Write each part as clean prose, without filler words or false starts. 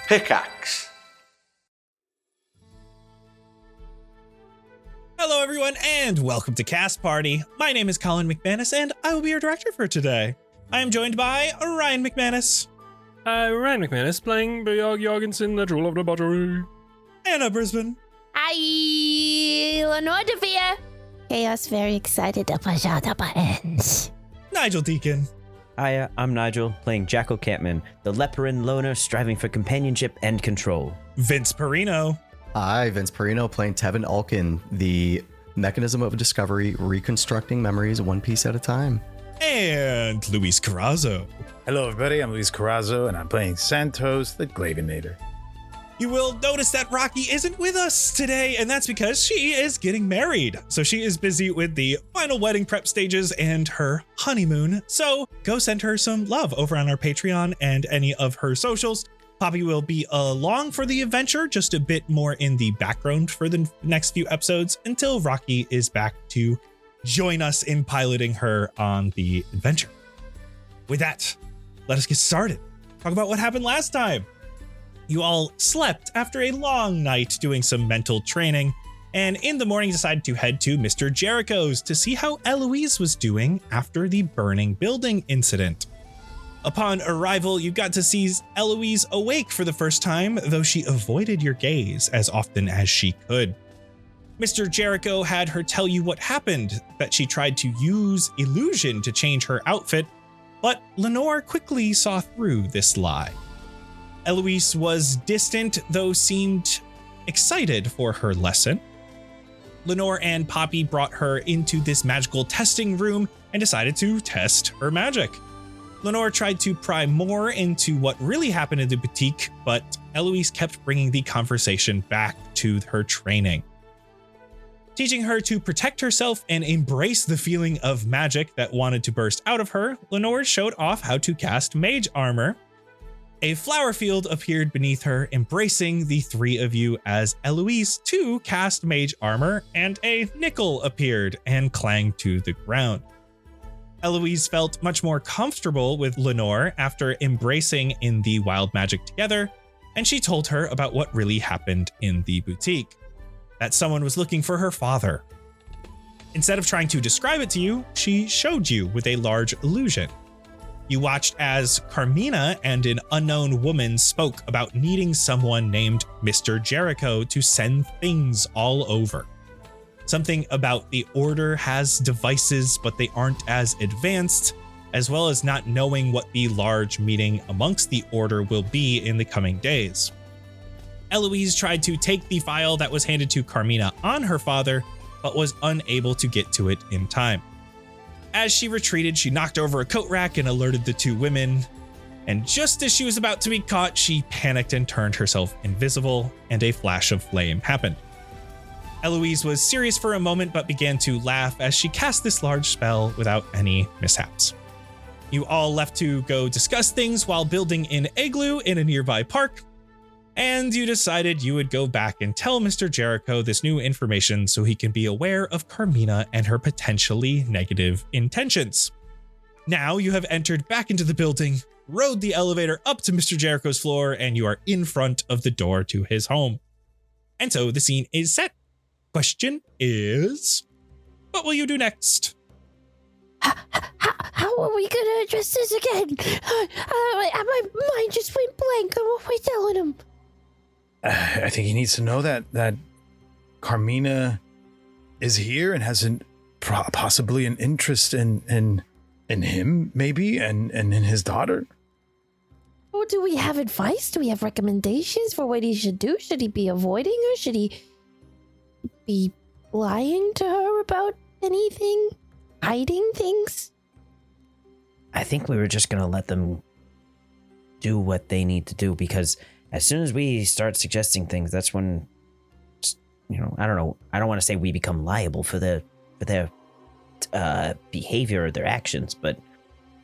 Pickaxe. Hello, everyone, and welcome to Cast Party. My name is Colin McManus, and I will be your director for today. I am joined by Ryan McManus. Ryan McManus playing Bjorg Jorgensen, the Jewel of the Buttery. Anna Brisbane. Hi, Lenore Devere. Chaos very excited to push out the buttons. Nigel Deacon. Hi, I'm Nigel, playing Jacko Campman, the Leporin loner striving for companionship and control. Vince Perino. Hi, Vince Perino, playing Tevin Alkin, the mechanism of discovery, reconstructing memories one piece at a time. And Luis Carrazzo. Hello, everybody. I'm Luis Carrazzo, and I'm playing Santos, the Glavinator. You will notice that Rocky isn't with us today, and that's because she is getting married. So she is busy with the final wedding prep stages and her honeymoon. So go send her some love over on our Patreon and any of her socials. Poppy will be along for the adventure, just a bit more in the background for the next few episodes until Rocky is back to join us in piloting her on the adventure. With that, let us get started. Talk about what happened last time. You all slept after a long night doing some mental training, and in the morning decided to head to Mr. Jericho's to see how Eloise was doing after the burning building incident. Upon arrival, you got to see Eloise awake for the first time, though she avoided your gaze as often as she could. Mr. Jericho had her tell you what happened, that she tried to use illusion to change her outfit, but Lenore quickly saw through this lie. Eloise was distant, though seemed excited for her lesson. Lenore and Poppy brought her into this magical testing room and decided to test her magic. Lenore tried to pry more into what really happened in the boutique, but Eloise kept bringing the conversation back to her training. Teaching her to protect herself and embrace the feeling of magic that wanted to burst out of her, Lenore showed off how to cast mage armor. A flower field appeared beneath her, embracing the three of you as Eloise too cast mage armor, and a nickel appeared and clanged to the ground. Eloise felt much more comfortable with Lenore after embracing in the wild magic together, and she told her about what really happened in the boutique. That someone was looking for her father. Instead of trying to describe it to you, she showed you with a large illusion. You watched as Carmina and an unknown woman spoke about needing someone named Mr. Jericho to send things all over. Something about the Order has devices, but they aren't as advanced, as well as not knowing what the large meeting amongst the Order will be in the coming days. Eloise tried to take the file that was handed to Carmina on her father, but was unable to get to it in time. As she retreated, she knocked over a coat rack and alerted the two women. And just as she was about to be caught, she panicked and turned herself invisible, and a flash of flame happened. Eloise was serious for a moment, but began to laugh as she cast this large spell without any mishaps. You all left to go discuss things while building an igloo in a nearby park, and you decided you would go back and tell Mr. Jericho this new information so he can be aware of Carmina and her potentially negative intentions. Now you have entered back into the building, rode the elevator up to Mr. Jericho's floor, and you are in front of the door to his home. And so the scene is set. Question is, what will you do next? How are we going to address this again? My mind just went blank. What are we telling him? I think he needs to know that Carmina is here and has possibly an interest in him, maybe, and in his daughter. Or do we have advice? Do we have recommendations for what he should do? Should he be avoiding her? Should he be lying to her about anything? Hiding things? I think we were just going to let them do what they need to do, because as soon as we start suggesting things, that's when, I don't know. I don't want to say we become liable for their behavior or their actions, but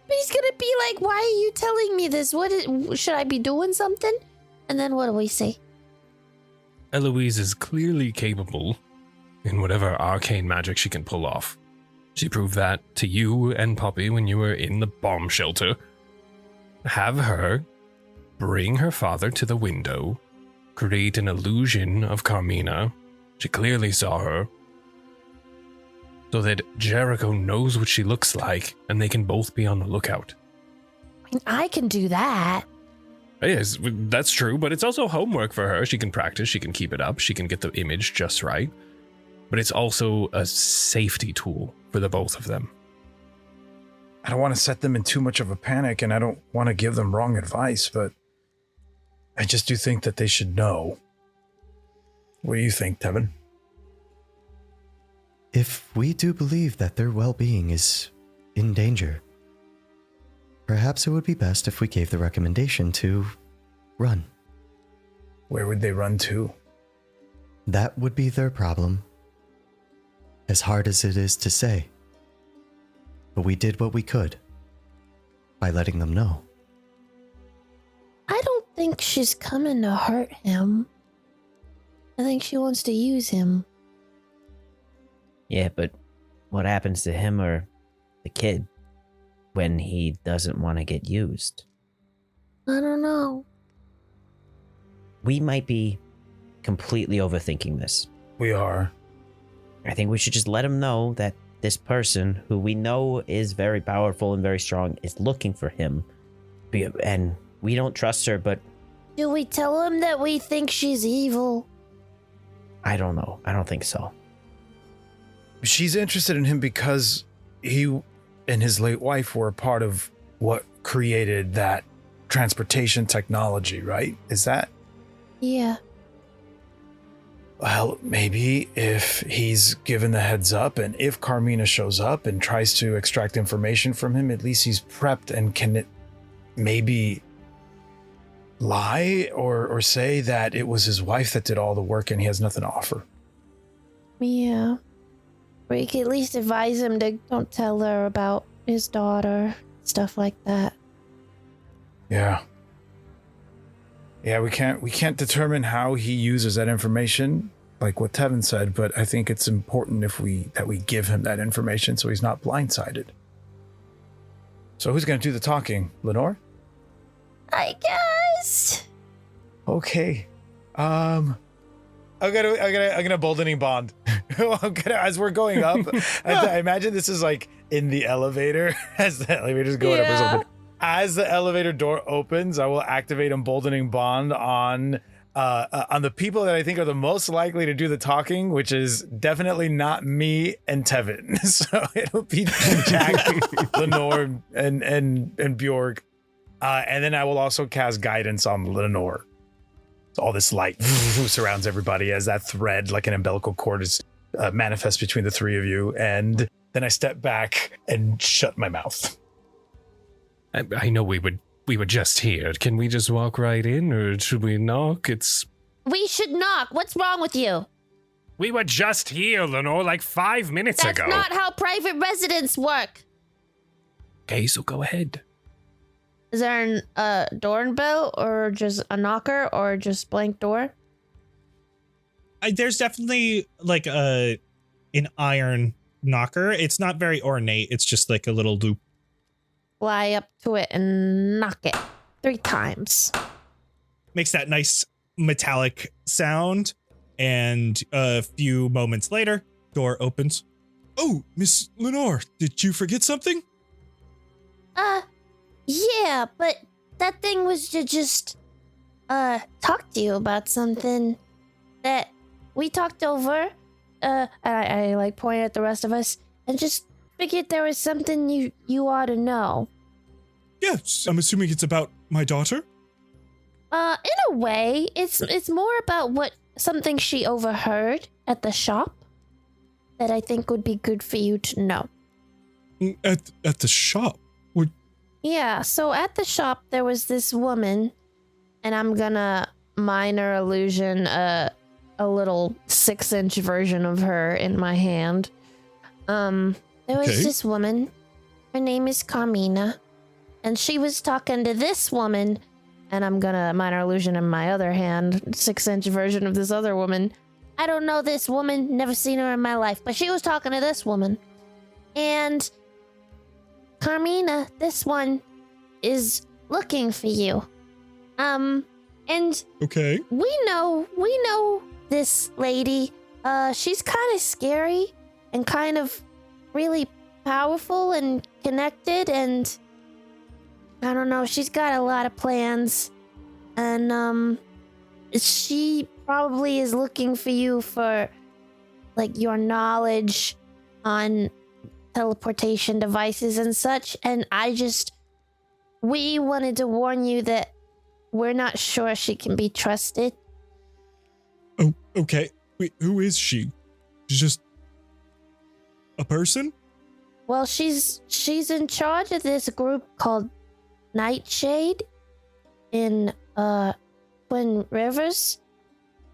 he's gonna be like, why are you telling me this? Should I be doing something? And then what do we say? Eloise is clearly capable in whatever arcane magic she can pull off. She proved that to you and Poppy when you were in the bomb shelter. Have her bring her father to the window, create an illusion of Carmina. She clearly saw her. So that Jericho knows what she looks like, and they can both be on the lookout. I mean, I can do that. Yes, that's true, but it's also homework for her. She can practice, she can keep it up, she can get the image just right. But it's also a safety tool for the both of them. I don't want to set them in too much of a panic, and I don't want to give them wrong advice, but I just do think that they should know. What do you think, Tevin? If we do believe that their well-being is in danger, perhaps it would be best if we gave the recommendation to run. Where would they run to? That would be their problem. As hard as it is to say. But we did what we could by letting them know. I don't think she's coming to hurt him. I think she wants to use him. Yeah, but what happens to him or the kid when he doesn't want to get used? I don't know. We might be completely overthinking this. We are. I think we should just let him know that this person, who we know is very powerful and very strong, is looking for him. And we don't trust her, but... Do we tell him that we think she's evil? I don't know. I don't think so. She's interested in him because he and his late wife were a part of what created that transportation technology, right? Is that? Yeah. Well, maybe if he's given the heads up, and if Carmina shows up and tries to extract information from him, at least he's prepped and can maybe lie or say that it was his wife that did all the work and he has nothing to offer. Yeah. Or you could at least advise him to don't tell her about his daughter, stuff like that. Yeah. Yeah, we can't determine how he uses that information, like what Tevin said, but I think it's important that we give him that information so he's not blindsided. So who's going to do the talking? Lenore? I guess. Okay. I'm gonna boldening bond. As we're going up, I imagine this is like in the elevator as the elevator's going up or something. As the elevator door opens, I will activate Emboldening Bond on the people that I think are the most likely to do the talking, which is definitely not me and Tevin. So it'll be Jack, Lenore, and Bjorg. And then I will also cast Guidance on Lenore. So all this light surrounds everybody as that thread, like an umbilical cord, is manifests between the three of you. And then I step back and shut my mouth. I know we were just here. Can we just walk right in, or should we knock? We should knock. What's wrong with you? We were just here, Lenore, like 5 minutes That's ago. not how private residents work. Okay, so go ahead. Is there a doorbell or just a knocker or just blank door? There's definitely like an iron knocker. It's not very ornate. It's just like a little loop. Fly up to it and knock it 3 times. Makes that nice metallic sound. And a few moments later, door opens. Oh, Miss Lenore, did you forget something? Yeah, but that thing was to just, talk to you about something that we talked over. I like point at the rest of us and just figured there was something you ought to know. Yes, I'm assuming it's about my daughter. In a way, it's more about something she overheard at the shop that I think would be good for you to know. At the shop? Yeah, so at the shop there was this woman, and I'm gonna minor illusion a little 6-inch version of her in my hand. There was this woman. Her name is Carmina, and she was talking to this woman, and I'm gonna minor illusion in my other hand, 6-inch version of this other woman. I don't know this woman, never seen her in my life, but she was talking to this woman. And Carmina, this one, is looking for you. And Okay. we know this lady. She's kind of scary and kind of really powerful and connected, and I don't know, she's got a lot of plans. And she probably is looking for you for like your knowledge on teleportation devices and such, and we wanted to warn you that we're not sure she can be trusted. Oh, okay. Wait, who is she? She's just a person? Well, she's in charge of this group called Nightshade in Twin Rivers.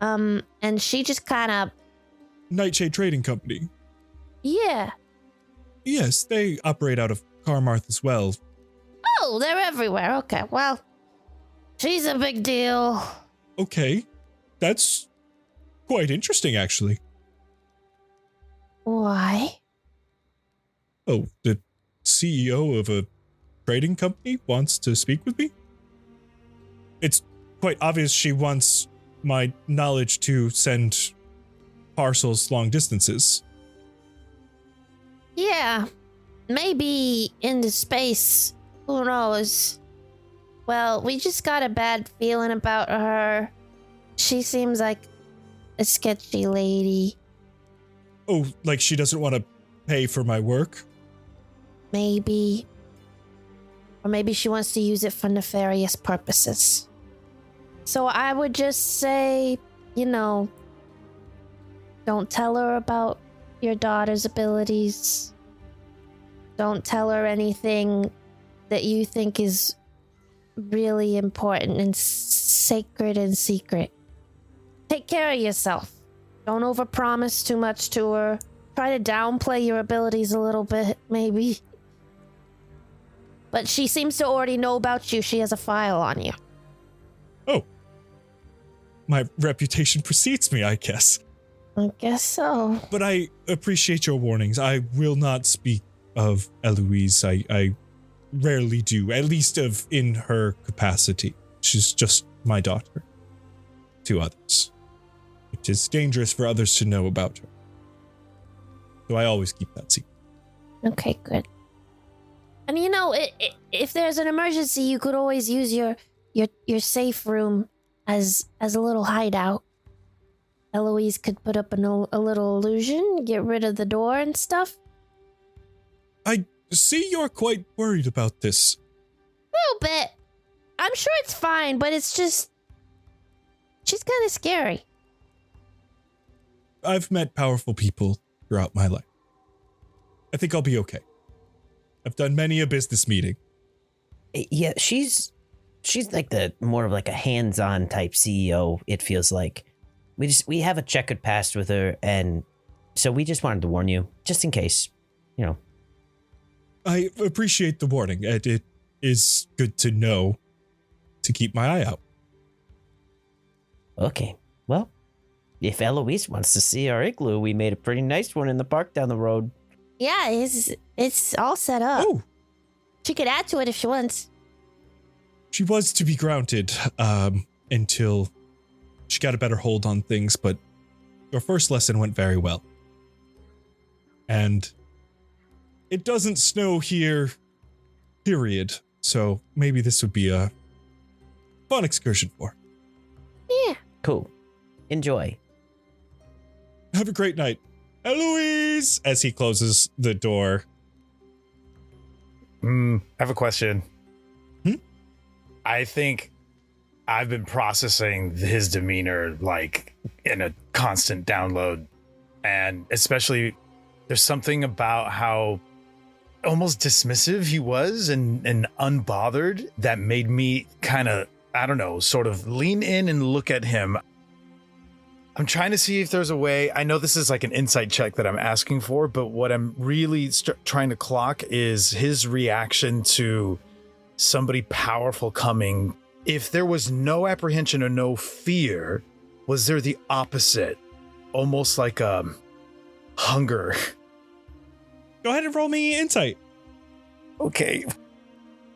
And she just kind of Nightshade Trading Company. yeah. Yes, they operate out of Carmarth as well. Oh, they're everywhere. Okay, well, she's a big deal. Okay. That's quite interesting, actually. Why? Oh, the CEO of a trading company wants to speak with me? It's quite obvious she wants my knowledge to send parcels long distances. Yeah, maybe into space. Who knows? Well, we just got a bad feeling about her. She seems like a sketchy lady. Oh, like she doesn't want to pay for my work? Maybe. Or maybe she wants to use it for nefarious purposes. So I would just say, don't tell her about your daughter's abilities. Don't tell her anything that you think is really important and sacred and secret. Take care of yourself. Don't overpromise too much to her. Try to downplay your abilities a little bit, maybe. But she seems to already know about you. She has a file on you. Oh. My reputation precedes me, I guess. I guess so. But I appreciate your warnings. I will not speak of Eloise. I rarely do, at least in her capacity. She's just my daughter. To others. It is dangerous for others to know about her. So I always keep that secret. Okay, good. And if there's an emergency, you could always use your safe room as a little hideout. Eloise could put up a little illusion, get rid of the door and stuff. I see you're quite worried about this. A little bit. I'm sure it's fine, but it's just... she's kind of scary. I've met powerful people throughout my life. I think I'll be okay. I've done many a business meeting. Yeah, she's like more of like a hands-on type CEO, it feels like. We have a checkered past with her, and so we just wanted to warn you, just in case, I appreciate the warning. It is good to know to keep my eye out. Okay, well, if Eloise wants to see our igloo, we made a pretty nice one in the park down the road. Yeah, it's all set up. Oh, She could add to it if she wants. she was to be grounded until she got a better hold on things, but your first lesson went very well. And it doesn't snow here, period. So maybe this would be a fun excursion for her. Yeah. Cool. Enjoy. Have a great night. Eloise! As he closes the door. I have a question. Hmm? I think I've been processing his demeanor like in a constant download. And especially there's something about how almost dismissive he was and unbothered that made me kind of, I don't know, sort of lean in and look at him. I'm trying to see if there's a way. I know this is like an insight check that I'm asking for, but what I'm really trying to clock is his reaction to somebody powerful coming. If there was no apprehension or no fear, was there the opposite? Almost like a hunger. Go ahead and roll me insight. Okay.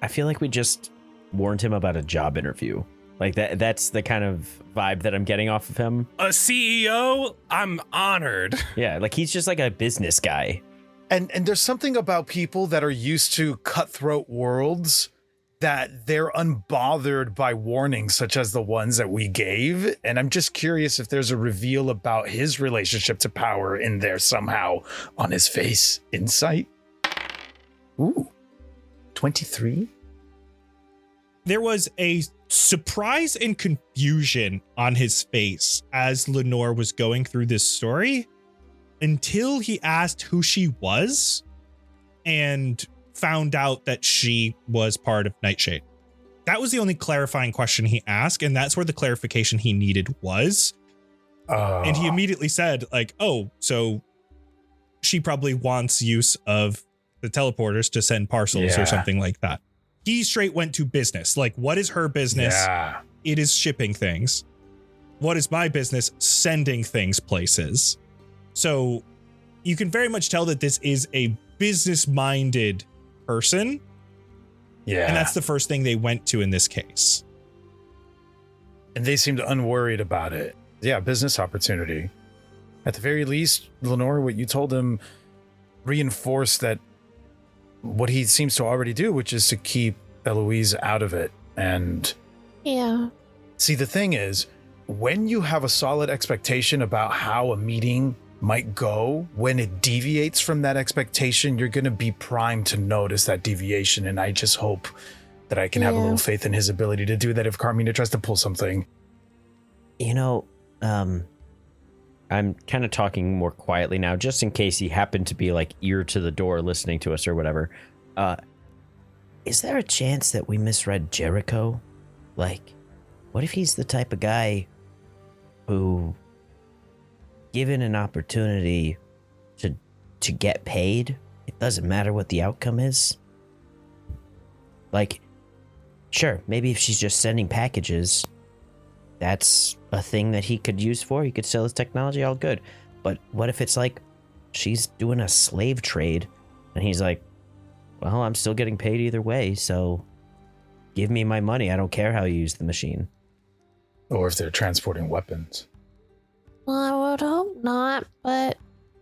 I feel like we just warned him about a job interview. Like that's the kind of vibe that I'm getting off of him. A CEO? I'm honored. Yeah, like he's just like a business guy. And there's something about people that are used to cutthroat worlds that they're unbothered by warnings such as the ones that we gave. And I'm just curious if there's a reveal about his relationship to power in there somehow on his face. Insight? Ooh, 23? There was a surprise and confusion on his face as Lenore was going through this story until he asked who she was and found out that she was part of Nightshade. That was the only clarifying question he asked, and that's where the clarification he needed was. And he immediately said, like, oh, so she probably wants use of the teleporters to send parcels or something like that. He straight went to business. Like, what is her business? Yeah. It is shipping things. What is my business? Sending things places. So you can very much tell that this is a business-minded person. Yeah. And that's the first thing they went to in this case. And they seemed unworried about it. Yeah, business opportunity. At the very least, Lenore, what you told him reinforced that what he seems to already do, which is to keep Eloise out of it. And Yeah. see, the thing is, when you have a solid expectation about how a meeting might go, when it deviates from that expectation, you're going to be primed to notice that deviation. And I just hope that I can have a little faith in his ability to do that if Carmina tries to pull something. You know, I'm kind of talking more quietly now, just in case he happened to be like ear to the door listening to us or whatever. Is there a chance that we misread Jericho? Like, what if he's the type of guy who, given an opportunity to get paid, it doesn't matter what the outcome is? Like, sure, maybe if she's just sending packages, that's a thing that he could use for. He could sell his technology, all good. But what if it's like she's doing a slave trade and he's like, well, I'm still getting paid either way, so give me my money. I don't care how you use the machine. Or if they're transporting weapons. Well, I would hope not, but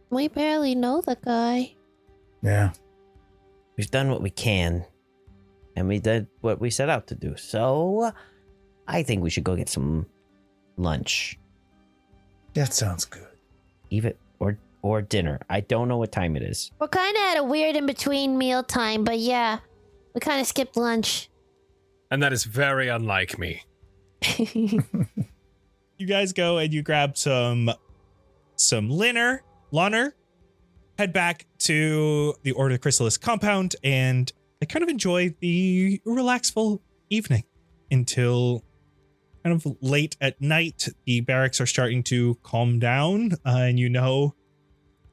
we barely know the guy. Yeah. We've done what we can, and we did what we set out to do. So I think we should go get some lunch. That sounds good. Even or dinner. I don't know what time it is. We're kind of at a weird in-between meal time, but yeah, we kind of skipped lunch. And that is very unlike me. You guys go and you grab some lunner, head back to the Order Chrysalis compound, and they kind of enjoy the relaxful evening until kind of late at night. The barracks are starting to calm down, and you know,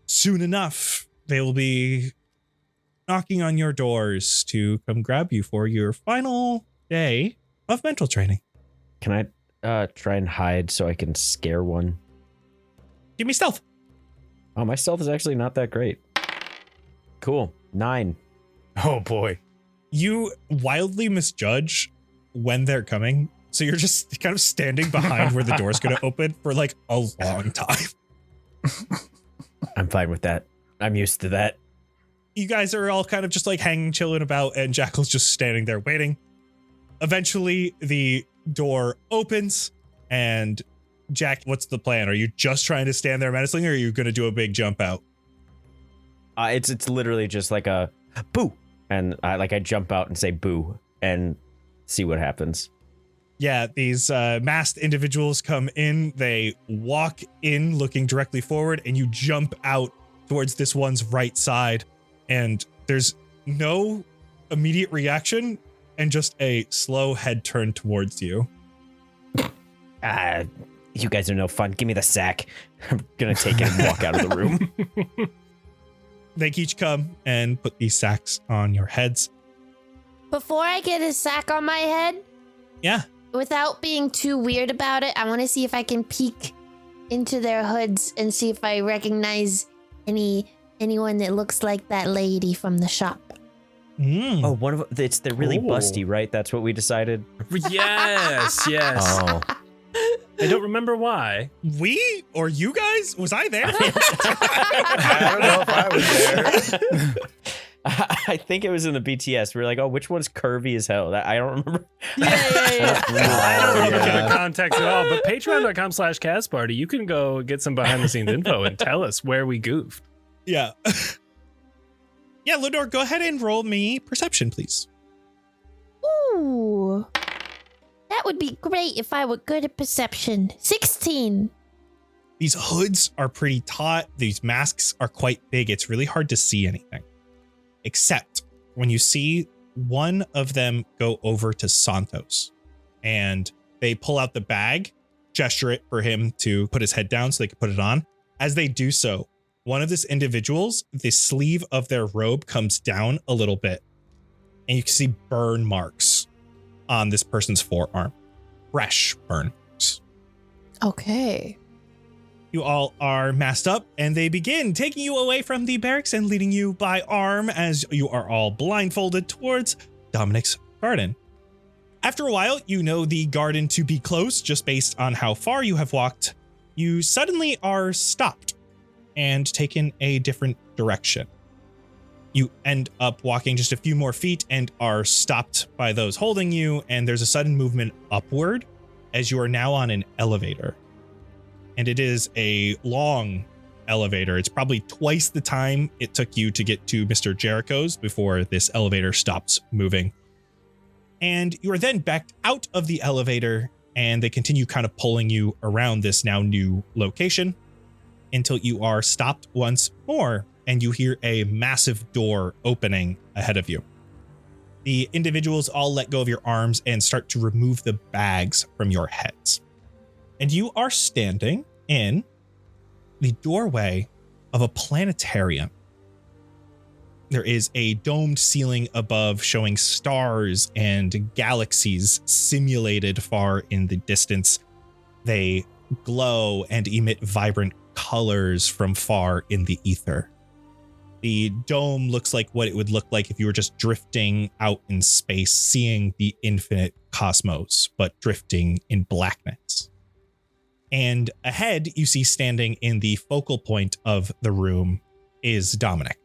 soon enough, they will be knocking on your doors to come grab you for your final day of mental training. Can I try and hide so I can scare one? Give me stealth. Oh, my stealth is actually not that great. Cool. 9. Oh boy. You wildly misjudge when they're coming, so you're just kind of standing behind where the door's going to open for like a long time. I'm fine with that. I'm used to that. You guys are all kind of just like hanging, chilling about, and Jackal's just standing there waiting. Eventually, the door opens, and Jack, what's the plan? Are you just trying to stand there menacingly, or are you going to do a big jump out? It's literally just like a boo, and I jump out and say boo and see what happens. Yeah, these masked individuals come in. They walk in looking directly forward, and you jump out towards this one's right side, and there's no immediate reaction and just a slow head turn towards you. You guys are no fun. Give me the sack. I'm gonna take it and walk out of the room. They each come and put these sacks on your heads. Before I get a sack on my head, Yeah. without being too weird about it, I want to see if I can peek into their hoods and see if I recognize anyone that looks like that lady from the shop. Oh, one of they're really Oh. busty, right? That's what we decided. Yes, yes. Oh, I don't remember why. We or you guys? Was I there? I don't know if I was there. I think it was in the BTS. We were like, oh, which one's curvy as hell? I don't remember. Yeah. I don't remember yeah. the context at all, but patreon.com/castparty, you can go get some behind the scenes info and tell us where we goofed. Yeah. Yeah, Ludor, go ahead and roll me perception, please. Ooh. That would be great if I were good at perception. 16. These hoods are pretty taut. These masks are quite big. It's really hard to see anything. Except when you see one of them go over to Santos and they pull out the bag, gesture it for him to put his head down so they can put it on. As they do so, one of these individuals, the sleeve of their robe comes down a little bit and you can see burn marks on this person's forearm. Fresh burn marks. Okay. You all are masked up and they begin taking you away from the barracks and leading you by arm as you are all blindfolded towards Dominic's garden. After a while, you know the garden to be close just based on how far you have walked. You suddenly are stopped and taken a different direction. You end up walking just a few more feet and are stopped by those holding you, and there's a sudden movement upward as you are now on an elevator. And it is a long elevator. It's probably twice the time it took you to get to Mr. Jericho's before this elevator stops moving. And you are then backed out of the elevator and they continue kind of pulling you around this now new location until you are stopped once more and you hear a massive door opening ahead of you. The individuals all let go of your arms and start to remove the bags from your heads. And you are standing in the doorway of a planetarium. There is a domed ceiling above showing stars and galaxies simulated far in the distance. They glow and emit vibrant colors from far in the ether. The dome looks like what it would look like if you were just drifting out in space, seeing the infinite cosmos, but drifting in blackness. And ahead, you see standing in the focal point of the room is Dominic.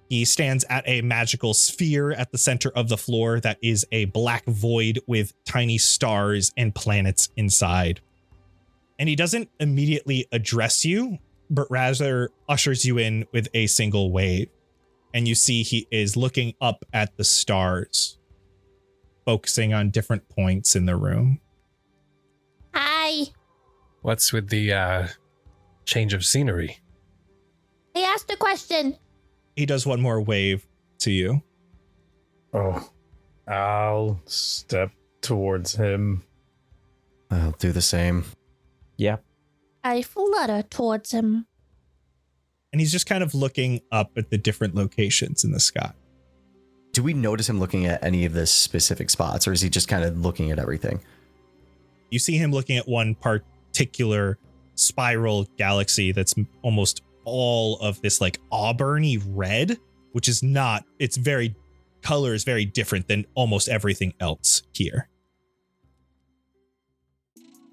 He stands at a magical sphere at the center of the floor that is a black void with tiny stars and planets inside. And he doesn't immediately address you, but rather ushers you in with a single wave. And you see he is looking up at the stars, focusing on different points in the room. Hi. What's with the change of scenery? I asked a question. He does one more wave to you. Oh, I'll step towards him. I'll do the same. Yeah. I flutter towards him. And he's just kind of looking up at the different locations in the sky. Do we notice him looking at any of the specific spots, or is he just kind of looking at everything? You see him looking at one particular spiral galaxy that's almost all of this like auburny red, which is not, its very color is very different than almost everything else here.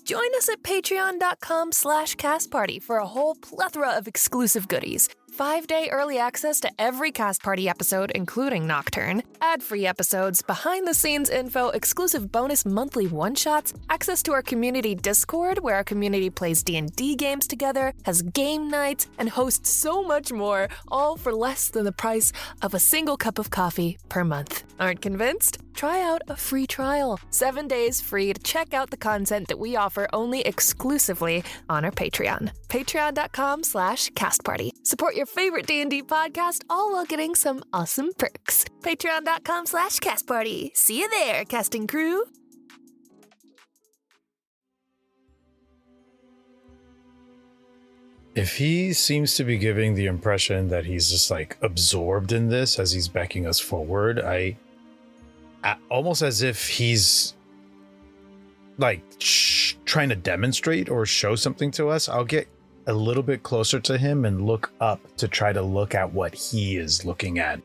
Join us at patreon.com/castparty for a whole plethora of exclusive goodies. 5-day early access to every Cast Party episode, including Nocturne, ad-free episodes, behind-the-scenes info, exclusive bonus monthly one-shots, access to our community Discord, where our community plays D&D games together, has game nights, and hosts so much more, all for less than the price of a single cup of coffee per month. Aren't convinced? Try out a free trial. 7 days free to check out the content that we offer only exclusively on our Patreon. Patreon.com/castparty. Support your favorite D&D podcast, all while getting some awesome perks. Patreon.com/castparty. See you there, casting crew. If he seems to be giving the impression that he's just like absorbed in this as he's backing us forward, I almost as if he's like trying to demonstrate or show something to us, I'll get a little bit closer to him and look up to try to look at what he is looking at.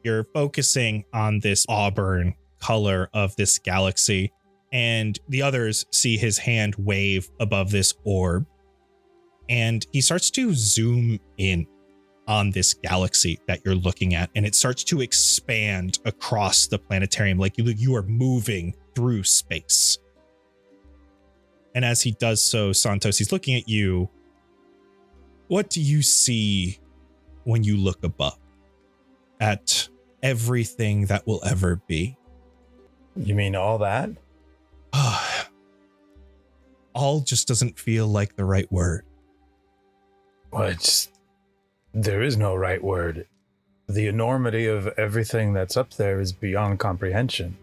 You're focusing on this auburn color of this galaxy, and the others see his hand wave above this orb, and he starts to zoom in on this galaxy that you're looking at, and it starts to expand across the planetarium like you are moving through space. And as he does so, Santos, he's looking at you. What do you see when you look above at everything that will ever be? You mean all that? All just doesn't feel like the right word. Well, there is no right word. The enormity of everything that's up there is beyond comprehension.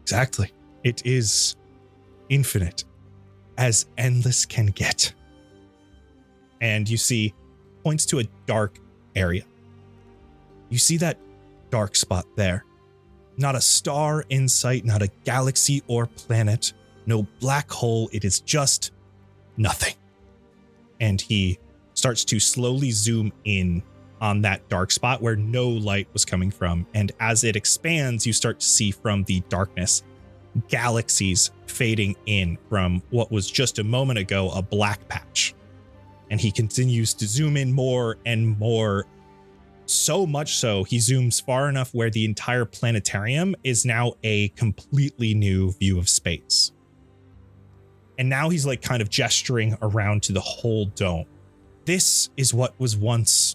Exactly. It is infinite, as endless can get. And you see, points to a dark area. You see that dark spot there. Not a star in sight, not a galaxy or planet, no black hole. It is just nothing. And he starts to slowly zoom in on that dark spot where no light was coming from. And as it expands, you start to see from the darkness galaxies fading in from what was just a moment ago a black patch. And he continues to zoom in more and more. So much so, he zooms far enough where the entire planetarium is now a completely new view of space. And now he's like kind of gesturing around to the whole dome. This is what was once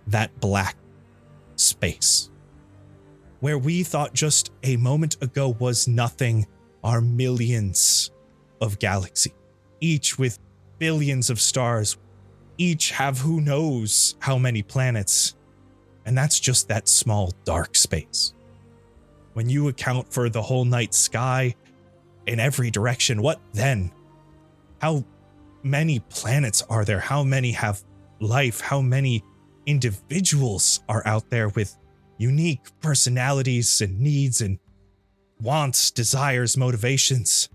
that black space. Where we thought just a moment ago was nothing are millions of galaxies, each with billions of stars, each have who knows how many planets. And that's just that small dark space. When you account for the whole night sky in every direction, what then? How many planets are there? How many have life? How many individuals are out there with unique personalities and needs and wants, desires, motivations?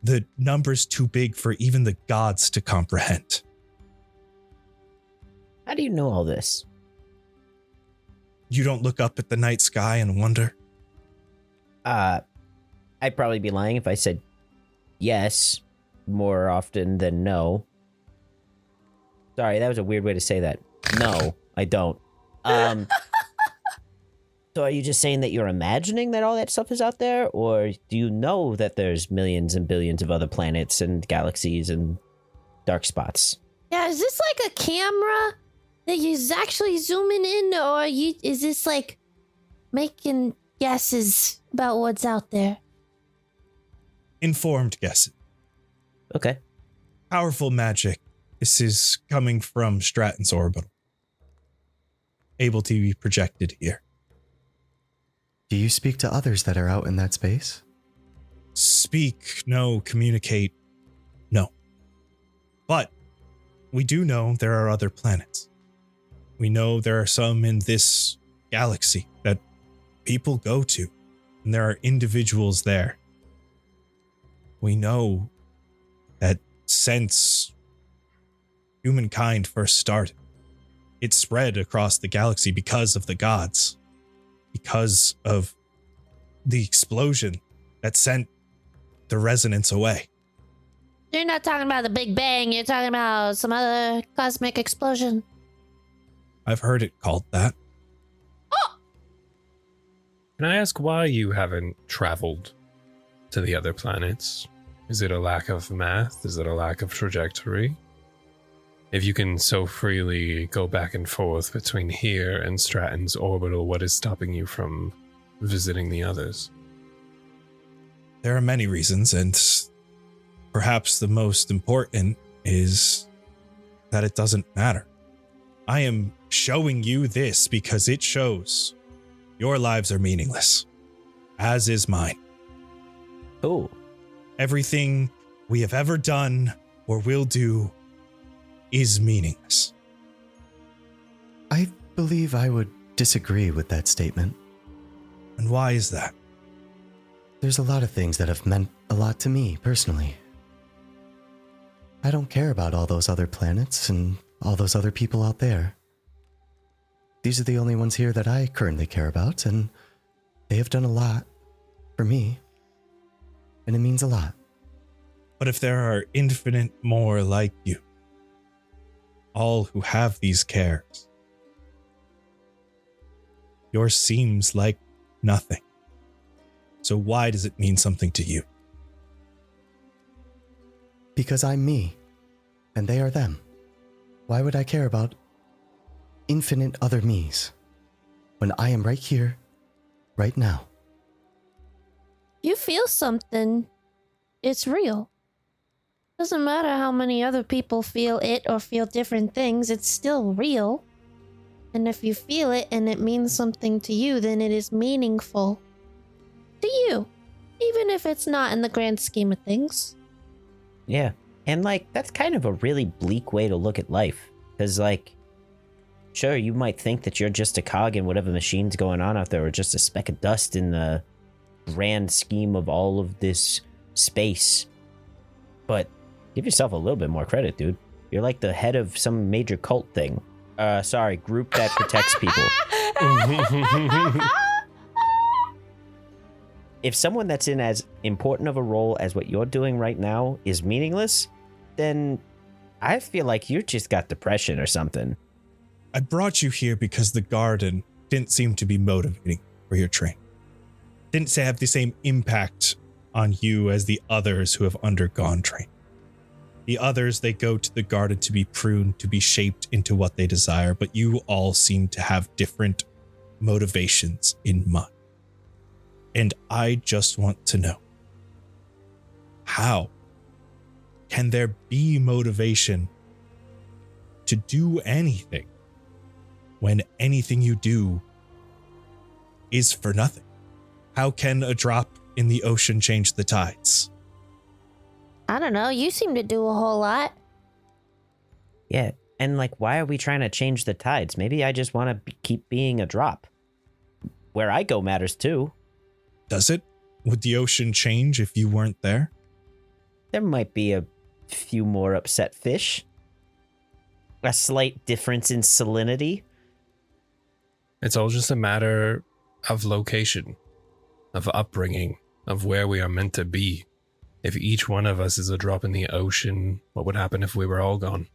The number's too big for even the gods to comprehend. How do you know all this? You don't look up at the night sky and wonder? I'd probably be lying if I said yes more often than no. Sorry, that was a weird way to say that. No, I don't. So are you just saying that you're imagining that all that stuff is out there? Or do you know that there's millions and billions of other planets and galaxies and dark spots? Yeah, is this like a camera that is actually zooming in, or is this like making guesses about what's out there? Informed guesses. Okay. Powerful magic. This is coming from Stratton's orbital. Able to be projected here. Do you speak to others that are out in that space? Speak, no. Communicate, no. But we do know there are other planets. We know there are some in this galaxy that people go to, and there are individuals there. We know that since humankind first started, it spread across the galaxy because of the gods, because of the explosion that sent the resonance away. You're not talking about the Big Bang, you're talking about some other cosmic explosion. I've heard it called that. Can I ask why you haven't traveled to the other planets? Is it a lack of math? Is it a lack of trajectory? If you can so freely go back and forth between here and Stratton's orbital, what is stopping you from visiting the others? There are many reasons, and perhaps the most important is that it doesn't matter. I am showing you this because it shows your lives are meaningless, as is mine. Oh. Everything we have ever done or will do is meaningless. I believe I would disagree with that statement. And why is that? There's a lot of things that have meant a lot to me personally. I don't care about all those other planets and all those other people out there. these are the only ones here that I currently care about, and they have done a lot for me, and it means a lot. But if there are infinite more like you, all who have these cares, yours seems like nothing. So why does it mean something to you? Because I'm me, and they are them. Why would I care about infinite other me's when I am right here, right now? You feel something. It's real. Doesn't matter how many other people feel it or feel different things, it's still real. And if you feel it and it means something to you, then it is meaningful. To you. Even if it's not in the grand scheme of things. Yeah. And, like, that's kind of a really bleak way to look at life. Because, like, sure, you might think that you're just a cog in whatever machine's going on out there, or just a speck of dust in the grand scheme of all of this space. But give yourself a little bit more credit, dude. You're like the head of some major cult thing. Group that protects people. If someone that's in as important of a role as what you're doing right now is meaningless, then I feel like you just got depression or something. I brought you here because the garden didn't seem to be motivating for your training. Didn't say have the same impact on you as the others who have undergone training. The others, they go to the garden to be pruned, to be shaped into what they desire, but you all seem to have different motivations in mind. And I just want to know, how can there be motivation to do anything when anything you do is for nothing? How can a drop in the ocean change the tides? I don't know, you seem to do a whole lot. Yeah, and like, why are we trying to change the tides? Maybe I just want to keep being a drop. Where I go matters too. Does it? Would the ocean change if you weren't there? There might be a few more upset fish. A slight difference in salinity. It's all just a matter of location, of upbringing, of where we are meant to be. If each one of us is a drop in the ocean, what would happen if we were all gone?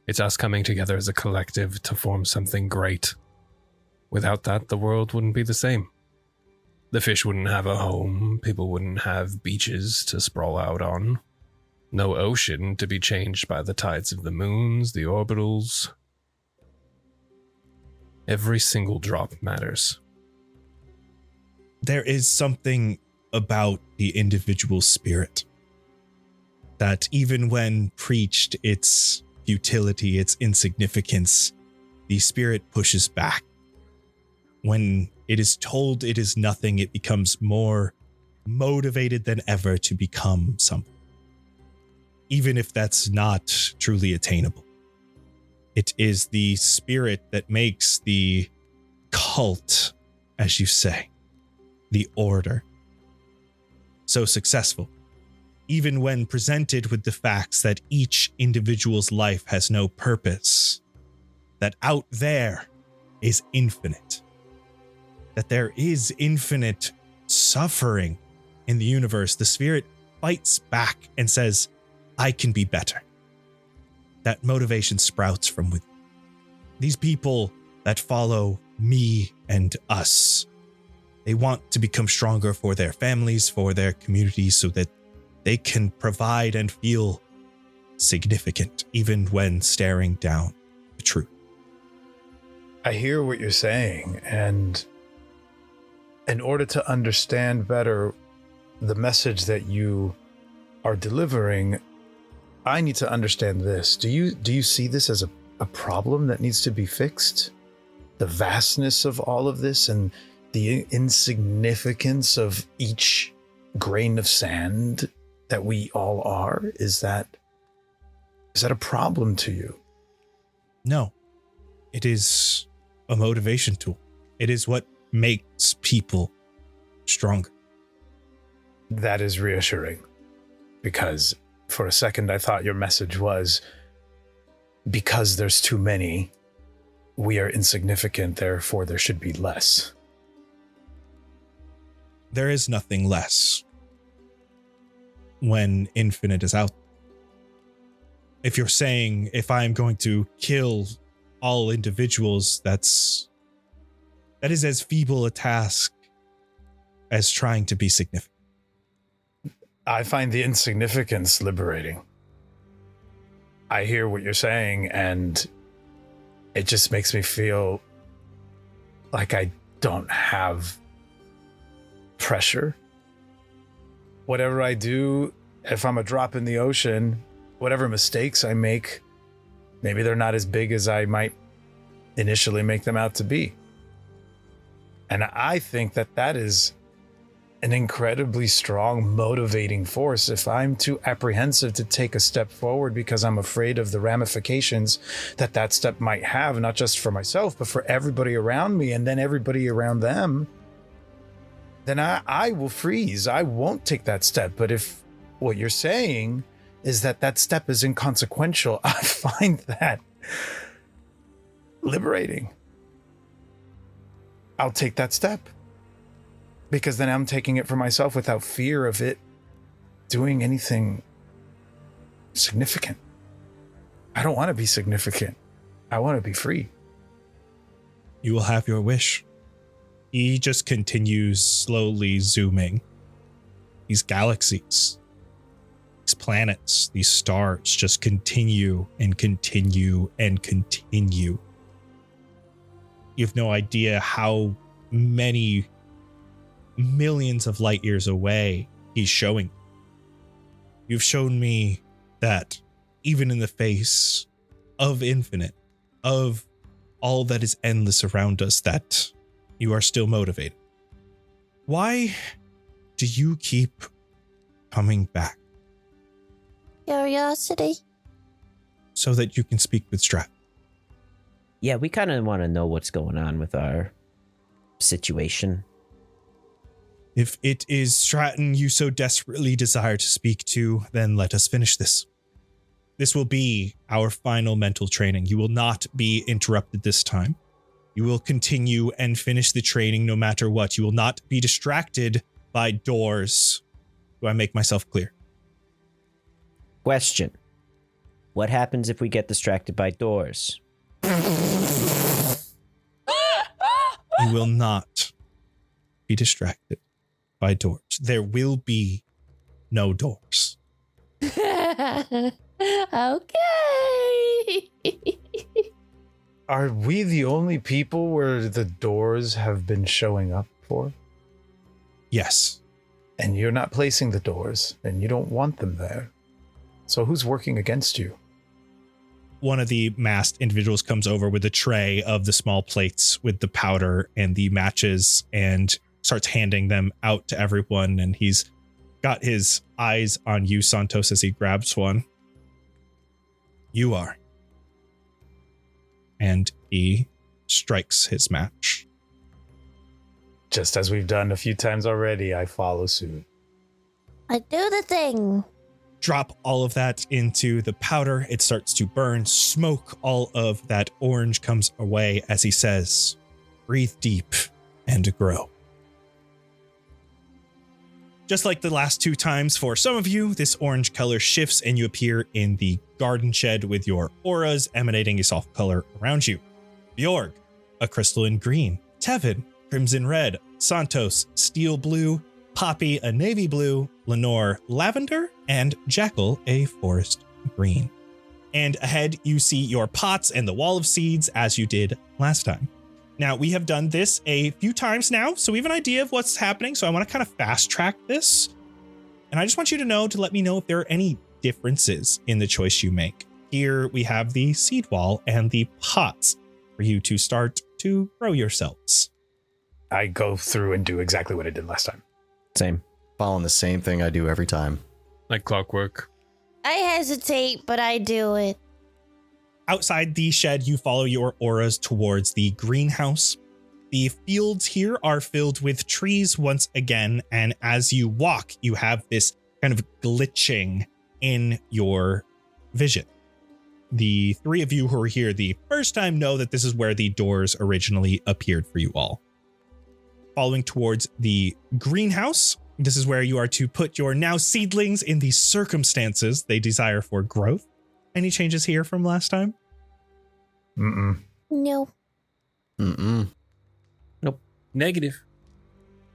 It's us coming together as a collective to form something great. Without that, the world wouldn't be the same. The fish wouldn't have a home, people wouldn't have beaches to sprawl out on. No ocean to be changed by the tides of the moons, the orbitals. Every single drop matters. There is something about the individual spirit that even when preached its futility, its insignificance, the spirit pushes back. When it is told it is nothing, it becomes more motivated than ever to become something. Even if that's not truly attainable. It is the spirit that makes the cult, as you say, the order, so successful. Even when presented with the facts that each individual's life has no purpose, that out there is infinite. That there is infinite suffering in the universe, the spirit fights back and says, I can be better. That motivation sprouts from within. These people that follow me and us, they want to become stronger for their families, for their communities, so that they can provide and feel significant, even when staring down the truth. I hear what you're saying, and in order to understand better the message that you are delivering, I need to understand this. Do you see this as a problem that needs to be fixed? The vastness of all of this and the insignificance of each grain of sand that we all are? Is that a problem to you? No, it is a motivation tool. It is what makes people stronger. That is reassuring, because for a second I thought your message was, because there's too many, we are insignificant, therefore there should be less. There is nothing less when Infinite is out. If you're saying, if I'm going to kill all individuals, that is as feeble a task as trying to be significant. I find the insignificance liberating. I hear what you're saying, and it just makes me feel like I don't have pressure. Whatever I do, if I'm a drop in the ocean, whatever mistakes I make, maybe they're not as big as I might initially make them out to be. And I think that is an incredibly strong motivating force. If I'm too apprehensive to take a step forward because I'm afraid of the ramifications that step might have, not just for myself, but for everybody around me and then everybody around them, then I will freeze. I won't take that step. But if what you're saying is that step is inconsequential, I find that liberating. I'll take that step. Because then I'm taking it for myself without fear of it doing anything significant. I don't want to be significant. I want to be free. You will have your wish. He just continues slowly zooming. These galaxies, these planets, these stars just continue and continue and continue. You have no idea how many millions of light years away he's showing. You've shown me that even in the face of infinite, of all that is endless around us, that you are still motivated. Why do you keep coming back? Curiosity. So that you can speak with Strat. Yeah, we kind of want to know what's going on with our situation. If it is Stratton you so desperately desire to speak to, then let us finish this. This will be our final mental training. You will not be interrupted this time. You will continue and finish the training no matter what. You will not be distracted by doors. Do I make myself clear? Question. What happens if we get distracted by doors? You will not be distracted by doors. There will be no doors. Okay. Are we the only people where the doors have been showing up for? Yes. And you're not placing the doors, and you don't want them there. So who's working against you? One of the masked individuals comes over with a tray of the small plates with the powder and the matches and starts handing them out to everyone. And he's got his eyes on you, Santos, as he grabs one. You are. And he strikes his match. Just as we've done a few times already, I follow suit. I do the thing. Drop all of that into the powder. It starts to burn. Smoke, all of that orange comes away as he says, breathe deep and grow. Just like the last two times for some of you, this orange color shifts and you appear in the garden shed with your auras emanating a soft color around you. Bjorg, a crystalline green. Tevin, crimson red. Santos, steel blue. Poppy, a navy blue. Lenore, lavender. And Jackal, a forest green. And ahead, you see your pots and the wall of seeds as you did last time. Now, we have done this a few times now, so we have an idea of what's happening. So I want to kind of fast track this. And I just want you to let me know if there are any differences in the choice you make. Here we have the seed wall and the pots for you to start to grow yourselves. I go through and do exactly what I did last time. Same. Following the same thing I do every time. Like clockwork. I hesitate, but I do it. Outside the shed, you follow your auras towards the greenhouse. The fields here are filled with trees once again, and as you walk, you have this kind of glitching in your vision. the three of you who are here the first time know that this is where the doors originally appeared for you all. Following towards the greenhouse, this is where you are to put your now seedlings in the circumstances they desire for growth. Any changes here from last time? Mm-mm. No. Mm-mm. Negative.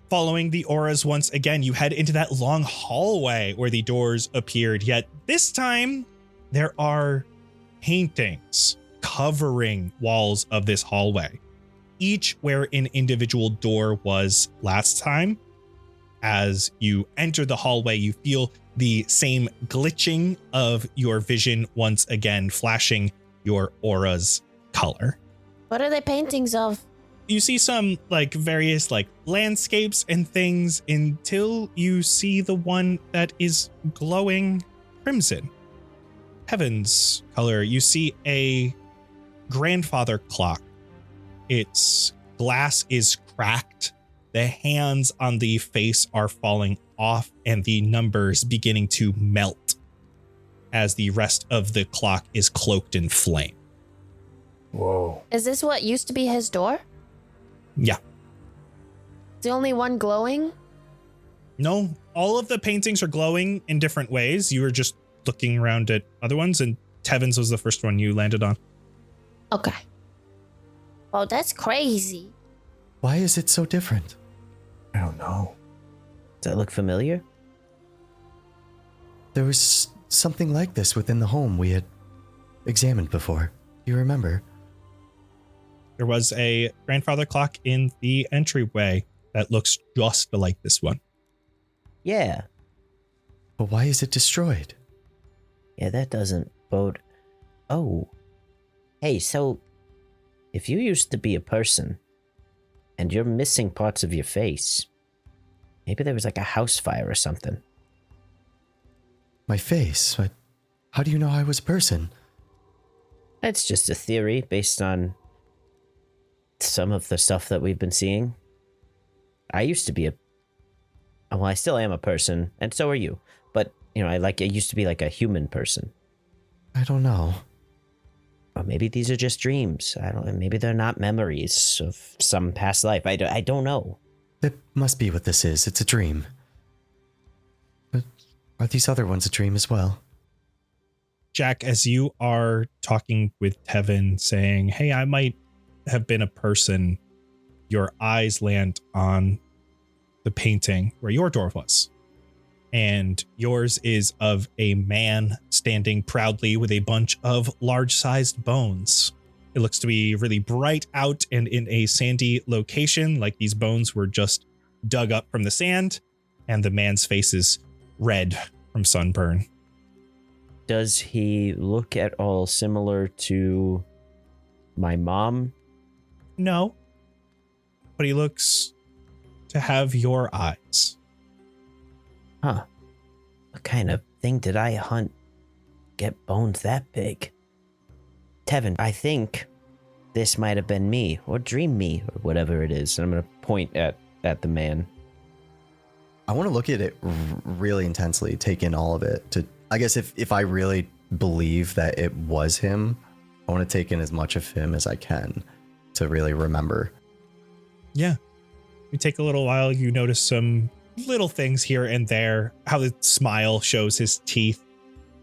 Following the auras once again, you head into that long hallway where the doors appeared, yet this time there are paintings covering walls of this hallway, each where an individual door was last time. As you enter the hallway, you feel the same glitching of your vision once again, flashing your aura's color. What are they paintings of? You see some various landscapes and things until you see the one that is glowing crimson. Heaven's color. You see a grandfather clock. Its glass is cracked. The hands on the face are falling off and the numbers beginning to melt as the rest of the clock is cloaked in flame. Whoa. Is this what used to be his door? Yeah. The only one glowing? No, all of the paintings are glowing in different ways. You were just looking around at other ones, and Tevin's was the first one you landed on. Okay. Oh, that's crazy. Why is it so different? I don't know. Does that look familiar? There was something like this within the home we had examined before. You remember? There was a grandfather clock in the entryway that looks just like this one. Yeah. But why is it destroyed? Yeah, that doesn't bode. Oh. Hey, so if you used to be a person and you're missing parts of your face, maybe there was a house fire or something. My face? But how do you know I was a person? That's just a theory based on some of the stuff that we've been seeing. I used to be I still am a person, and so are you. But, I used to be a human person. I don't know. Or maybe these are just dreams. I don't know. Maybe they're not memories of some past life. I don't know. It must be what this is. It's a dream. But are these other ones a dream as well? Jack, as you are talking with Tevin saying, hey, I might have been a person, your eyes land on the painting where your door was. And yours is of a man standing proudly with a bunch of large-sized bones. It looks to be really bright out and in a sandy location, like these bones were just dug up from the sand, and the man's face is red from sunburn. Does he look at all similar to my mom? No, but he looks to have your eyes. Huh. What kind of thing did I hunt? Get bones that big? Tevin, I think this might have been me, or dream me, or whatever it is. And I'm going to point at the man. I want to look at it really intensely, take in all of it. I guess if I really believe that it was him, I want to take in as much of him as I can to really remember. Yeah. You take a little while, you notice some little things here and there, how the smile shows his teeth,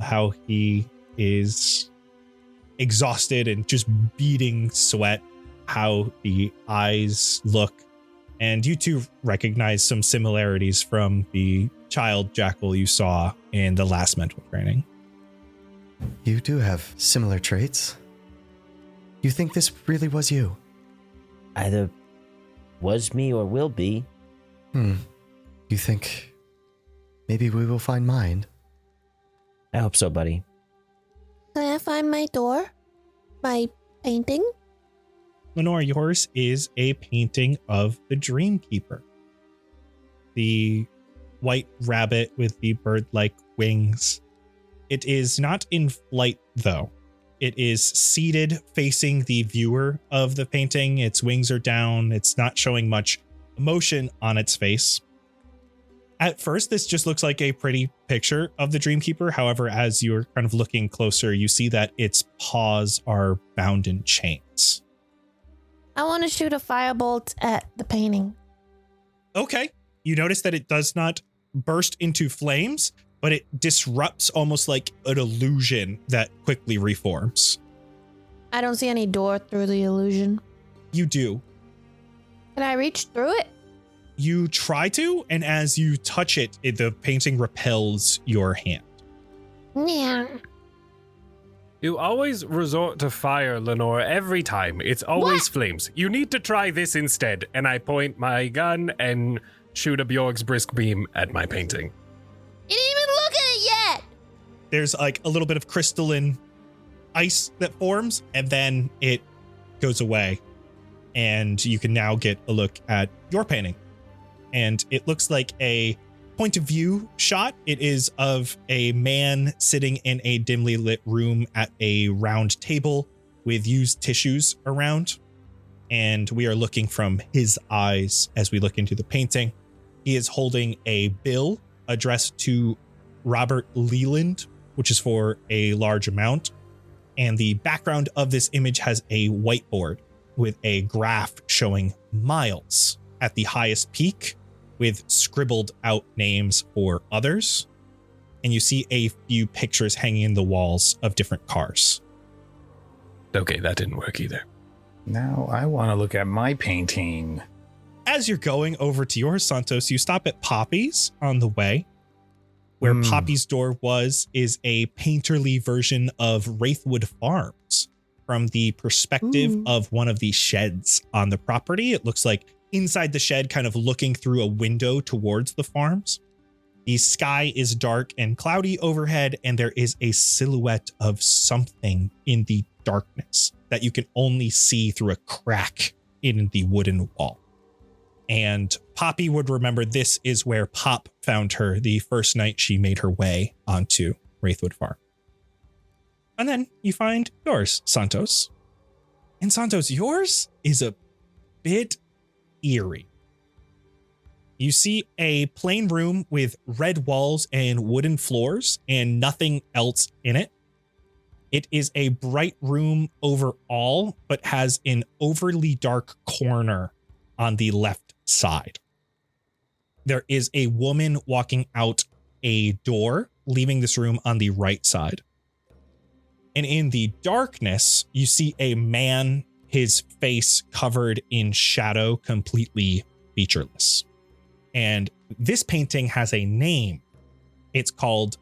how he is exhausted and just beating sweat, how the eyes look. And you two recognize some similarities from the child jackal you saw in the last mental training. You do have similar traits. You think this really was you? Either was me or will be. You think maybe we will find mine? I hope so, buddy. Can I find my door? My painting? Lenore, yours is a painting of the Dreamkeeper. The white rabbit with the bird-like wings. It is not in flight, though. It is seated facing the viewer of the painting. Its wings are down. It's not showing much emotion on its face. At first, this just looks like a pretty picture of the Dreamkeeper. However, as you're kind of looking closer, you see that its paws are bound in chains. I want to shoot a firebolt at the painting. Okay. You notice that it does not burst into flames, but it disrupts almost like an illusion that quickly reforms. I don't see any door through the illusion. You do. Can I reach through it? You try to, and as you touch it, the painting repels your hand. Yeah. You always resort to fire, Lenore, every time. It's always What? flames. You need to try this instead. And I point my gun and shoot a Bjorg's brisk beam at my painting. You didn't even look at it yet! There's like a little bit of crystalline ice that forms, and then it goes away. And you can now get a look at your painting. And it looks like a point of view shot. It is of a man sitting in a dimly lit room at a round table with used tissues around. And we are looking from his eyes as we look into the painting. He is holding a bill addressed to Robert Leland, which is for a large amount. And the background of this image has a whiteboard with a graph showing miles at the highest peak with scribbled out names for others. And you see a few pictures hanging in the walls of different cars. Okay, that didn't work either. Now I want to look at my painting. As you're going over to yours, Santos, you stop at Poppy's on the way. Where Poppy's door is a painterly version of Wraithwood Farms from the perspective of one of the sheds on the property. It looks like inside the shed, kind of looking through a window towards the farms. The sky is dark and cloudy overhead, and there is a silhouette of something in the darkness that you can only see through a crack in the wooden wall. And Poppy would remember this is where Pop found her the first night she made her way onto Wraithwood Farm. And then you find yours, Santos. And Santos, yours is a bit eerie. You see a plain room with red walls and wooden floors and nothing else in it. It is a bright room overall, but has an overly dark corner on the left side. There is a woman walking out a door, leaving this room on the right side. And in the darkness, you see a man, his face covered in shadow, completely featureless. And this painting has a name. It's called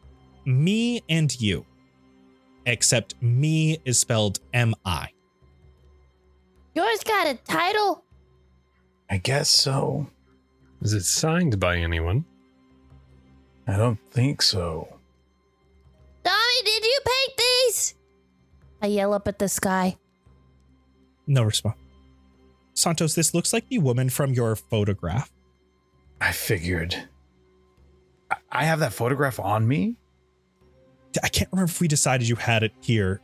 Me and You, except me is spelled M-I. Yours got a title? I guess so. Is it signed by anyone? I don't think so. Tommy, did you paint these? I yell up at the sky. No response. Santos, this looks like the woman from your photograph. I figured. I have that photograph on me? I can't remember if we decided you had it here.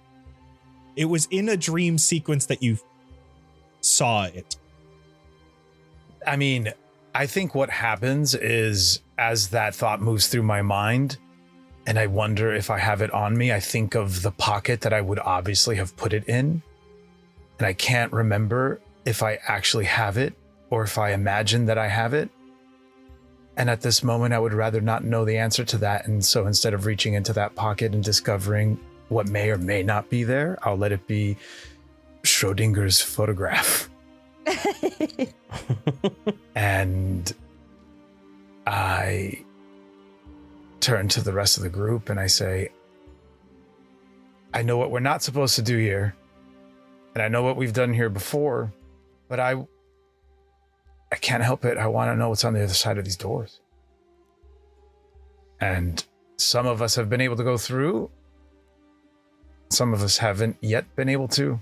It was in a dream sequence that you saw it. I mean, I think what happens is as that thought moves through my mind, and I wonder if I have it on me, I think of the pocket that I would obviously have put it in. And I can't remember if I actually have it or if I imagine that I have it. And at this moment, I would rather not know the answer to that. And so instead of reaching into that pocket and discovering what may or may not be there, I'll let it be Schrodinger's photograph. And I turn to the rest of the group and I say, I know what we're not supposed to do here. And I know what we've done here before, but I can't help it. I want to know what's on the other side of these doors. And some of us have been able to go through. Some of us haven't yet been able to.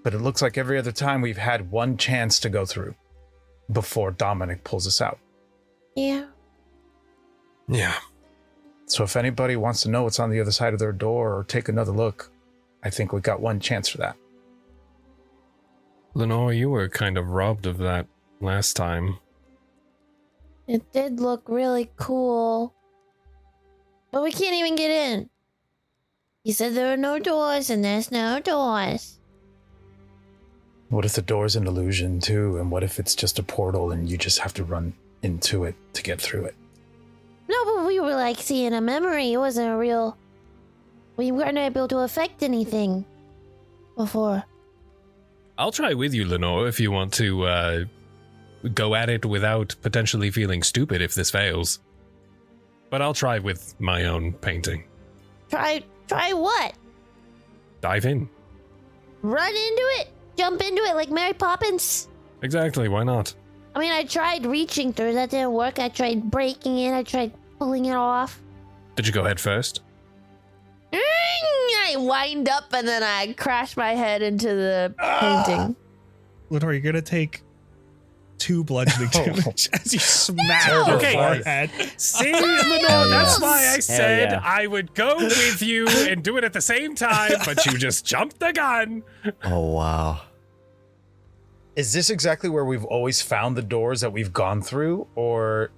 But it looks like every other time we've had one chance to go through before Dominic pulls us out. Yeah. Yeah. So if anybody wants to know what's on the other side of their door or take another look, I think we got one chance for that. Lenore, you were kind of robbed of that last time. It did look really cool. But we can't even get in. You said there are no doors, and there's no doors. What if the door's an illusion too? And what if it's just a portal and you just have to run into it to get through it? No, but we were like seeing a memory. It wasn't a real... We weren't able to affect anything before. I'll try with you, Lenore, if you want to go at it without potentially feeling stupid if this fails. But I'll try with my own painting. Try what? Dive in. Run into it? Jump into it like Mary Poppins? Exactly, why not? I mean, I tried reaching through. That didn't work. I tried breaking it. I tried pulling it off. Did you go head first? I wind up and then I crash my head into the painting. Lenore, you're gonna take 2 bludgeoning damage as you smack No! your Okay. forehead. See, Lenore, that's why I said yeah. I would go with you and do it at the same time, but you just jumped the gun. Oh, wow. Is this exactly where we've always found the doors that we've gone through? Or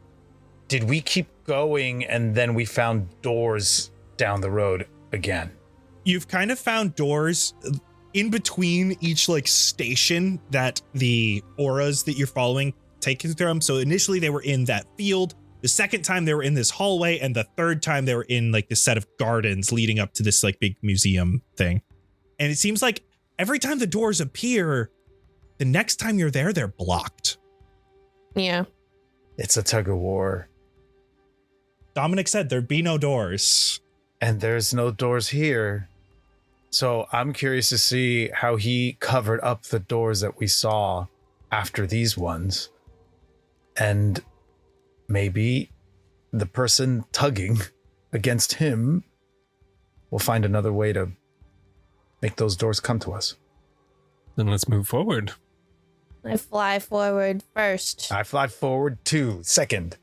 did we keep going and then we found doors down the road again? You've kind of found doors in between each like station that the auras that you're following take you through. So initially they were in that field. The second time they were in this hallway, and the third time they were in like this set of gardens leading up to this like big museum thing. And it seems like every time the doors appear, the next time you're there, they're blocked. Yeah. It's a tug of war. Dominic said there'd be no doors. And there's no doors here. So I'm curious to see how he covered up the doors that we saw after these ones. And maybe the person tugging against him will find another way to make those doors come to us. Then let's move forward. I fly forward first. I fly forward too, second.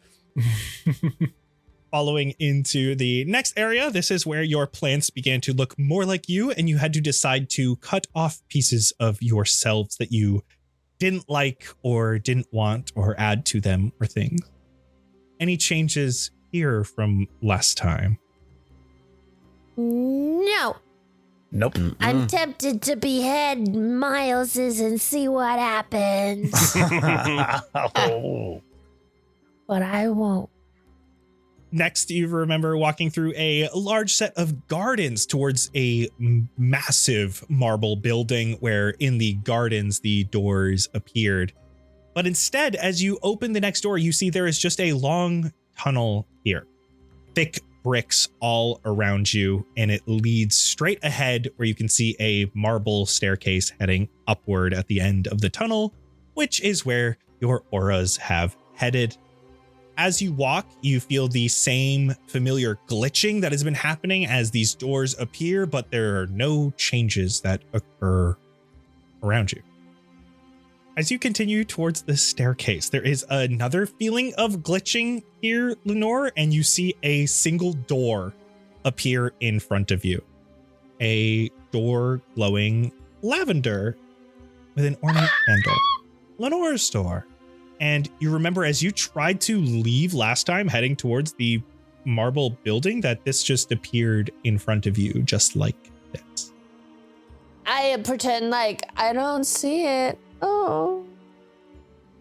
Following into the next area, this is where your plants began to look more like you, and you had to decide to cut off pieces of yourselves that you didn't like or didn't want or add to them or things. Any changes here from last time? No. Nope. I'm tempted to behead Miles's and see what happens. Oh. But I won't. Next, you remember walking through a large set of gardens towards a massive marble building where in the gardens the doors appeared. But instead, as you open the next door, you see there is just a long tunnel here. Thick bricks all around you, and it leads straight ahead where you can see a marble staircase heading upward at the end of the tunnel, which is where your auras have headed. As you walk, you feel the same familiar glitching that has been happening as these doors appear, but there are no changes that occur around you. As you continue towards the staircase, there is another feeling of glitching here, Lenore, and you see a single door appear in front of you. A door glowing lavender with an ornate handle. Lenore's door. And you remember as you tried to leave last time heading towards the marble building that this just appeared in front of you just like this. I pretend like I don't see it. Oh.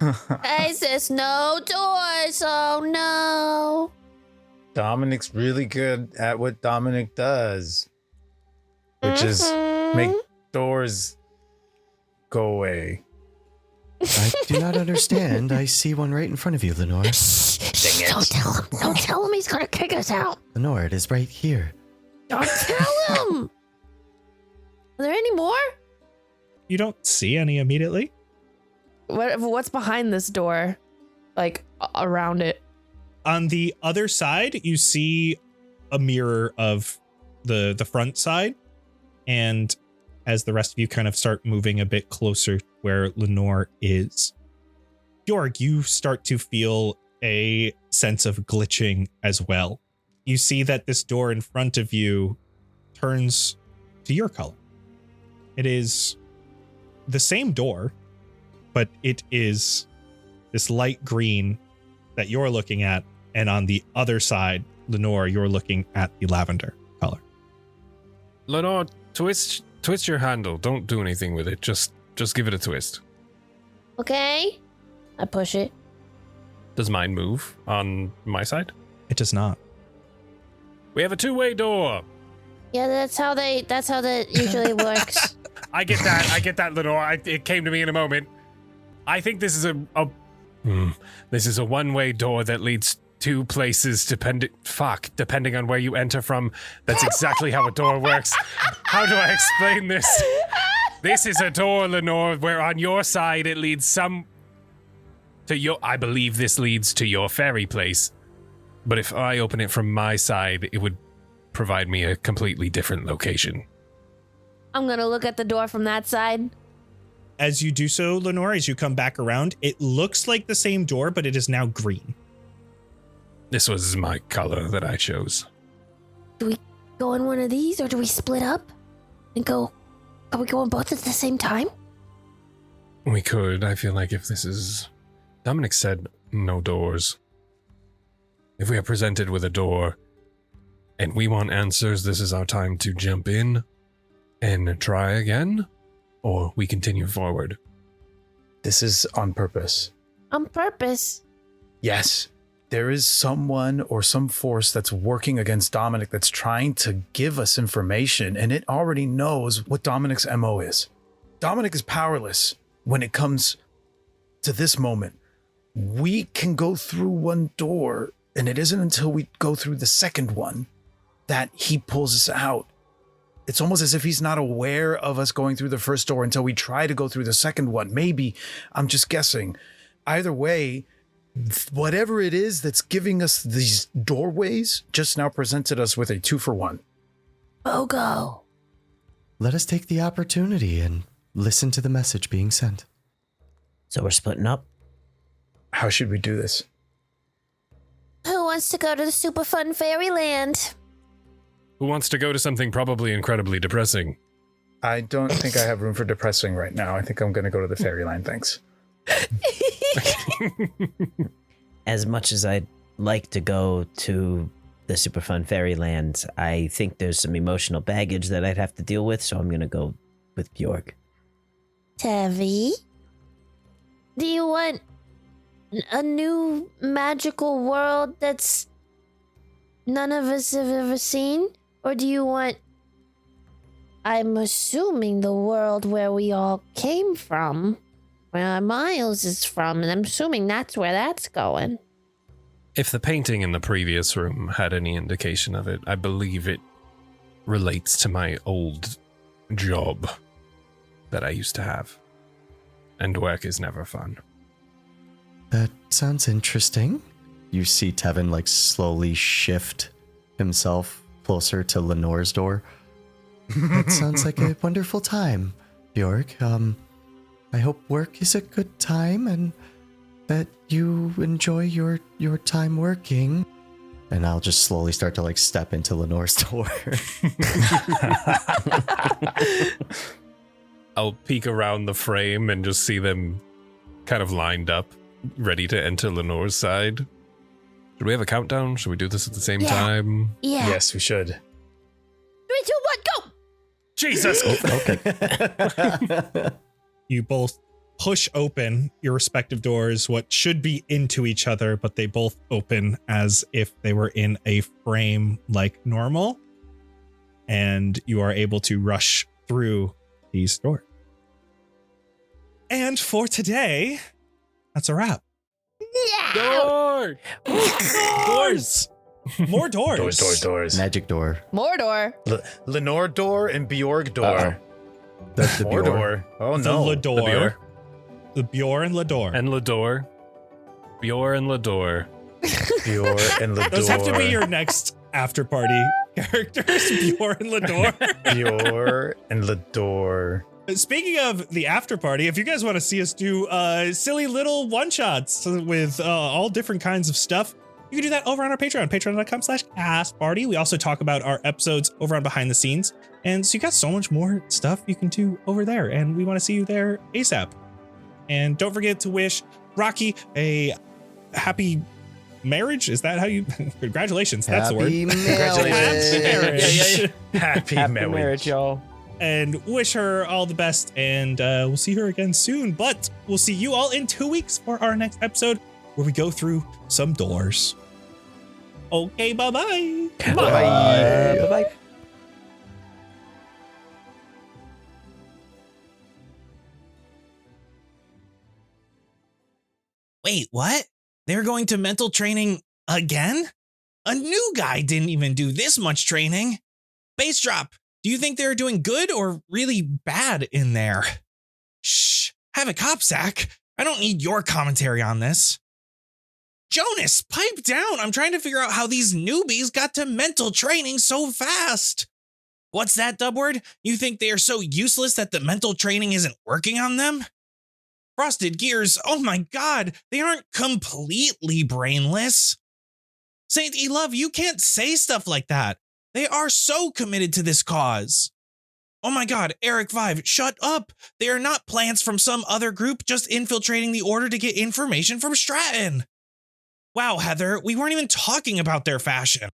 I says no doors. Oh no. Dominic's really good at what Dominic does, which is make doors go away. I do not understand. I see one right in front of you, Lenore. Shh, don't tell him. Don't tell him, he's gonna kick us out. Lenore, it is right here. Don't tell him. Are there any more? You don't see any immediately. What's behind this door? Like around it? On the other side, you see a mirror of the front side. And as the rest of you kind of start moving a bit closer where Lenore is, Georg, you start to feel a sense of glitching as well. You see that this door in front of you turns to your color. It is the same door, but it is this light green that you're looking at. And on the other side, Lenore, you're looking at the lavender color. Lenore, twist your handle. Don't do anything with it. Just give it a twist. Okay. I push it. Does mine move on my side? It does not. We have a two-way door. Yeah, that's how that usually works. I get that, Lenore. It came to me in a moment. I think this is this is a one-way door that leads two places depending on where you enter from. That's exactly how a door works. How do I explain this? This is a door, Lenore, where on your side it leads I believe this leads to your fairy place. But if I open it from my side, it would provide me a completely different location. I'm gonna look at the door from that side. As you do so, Lenore, as you come back around, it looks like the same door, but it is now green. This was my color that I chose. Do we go in one of these, or do we split up and go? Are we going both at the same time? We could. I feel like if this is... Dominic said no doors. If we are presented with a door and we want answers, this is our time to jump in and try again, or we continue forward. This is on purpose. On purpose? Yes. There is someone or some force that's working against Dominic that's trying to give us information, and it already knows what Dominic's MO is. Dominic is powerless when it comes to this moment. We can go through one door, and it isn't until we go through the second one that he pulls us out. It's almost as if he's not aware of us going through the first door until we try to go through the second one. Maybe, I'm just guessing. Either way, whatever it is that's giving us these doorways just now presented us with a 2-for-1. BOGO. Let us take the opportunity and listen to the message being sent. So we're splitting up? How should we do this? Who wants to go to the super fun fairyland? Who wants to go to something probably incredibly depressing? I don't think I have room for depressing right now. I think I'm going to go to the fairyland, thanks. As much as I'd like to go to the super fun fairyland, I think there's some emotional baggage that I'd have to deal with, so I'm going to go with Bjork. Tevi? Do you want a new magical world that's none of us have ever seen? Or do you want, I'm assuming, the world where we all came from, where Miles is from, and I'm assuming that's where that's going. If the painting in the previous room had any indication of it, I believe it relates to my old job that I used to have. And work is never fun. That sounds interesting. You see Tevin slowly shift himself closer to Lenore's door. That sounds like a wonderful time, Bjork. I hope work is a good time and that you enjoy your time working. And I'll just slowly start to step into Lenore's door. I'll peek around the frame and just see them kind of lined up, ready to enter Lenore's side. Should we have a countdown? Should we do this at the same time? Yeah. Yes, we should. 3, 2, 1, go! Jesus! Okay. You both push open your respective doors, what should be into each other, but they both open as if they were in a frame like normal. And you are able to rush through these doors. And for today, that's a wrap. Yeah! Door! Doors! More doors. Doors. Magic door. Mordor. Lenore door and Bjorg door. That's the More door. door. Oh The no. Lador. The Bjor and Lador. And Lador. Bjor and Lador. Bjor and Lador. Those have to be your next after party characters, Bjor and Lador. Bjor and Lador. Speaking of the after party, if you guys want to see us do silly little one-shots with all different kinds of stuff, you can do that over on our Patreon, patreon.com/castparty. We also talk about our episodes over on Behind the Scenes. And so you got so much more stuff you can do over there. And we want to see you there ASAP. And don't forget to wish Rocky a happy marriage. Is that how you? Congratulations. That's the word. Happy Marriage. Happy marriage, y'all. And wish her all the best. And we'll see her again soon. But we'll see you all in 2 weeks for our next episode where we go through some doors. Okay, bye-bye. Bye. Bye-bye. Wait, what? They're going to mental training again? A new guy didn't even do this much training. Bass drop, do you think they're doing good or really bad in there? Shh, have a cop sack. I don't need your commentary on this. Jonas, pipe down. I'm trying to figure out how these newbies got to mental training so fast. What's that, Dubword? You think they are so useless that the mental training isn't working on them? Frosted Gears, oh my god, they aren't completely brainless. Saint E-Love, you can't say stuff like that. They are so committed to this cause. Oh my god, Eric 5, shut up. They are not plants from some other group just infiltrating the order to get information from Stratton. Wow, Heather, we weren't even talking about their fashion.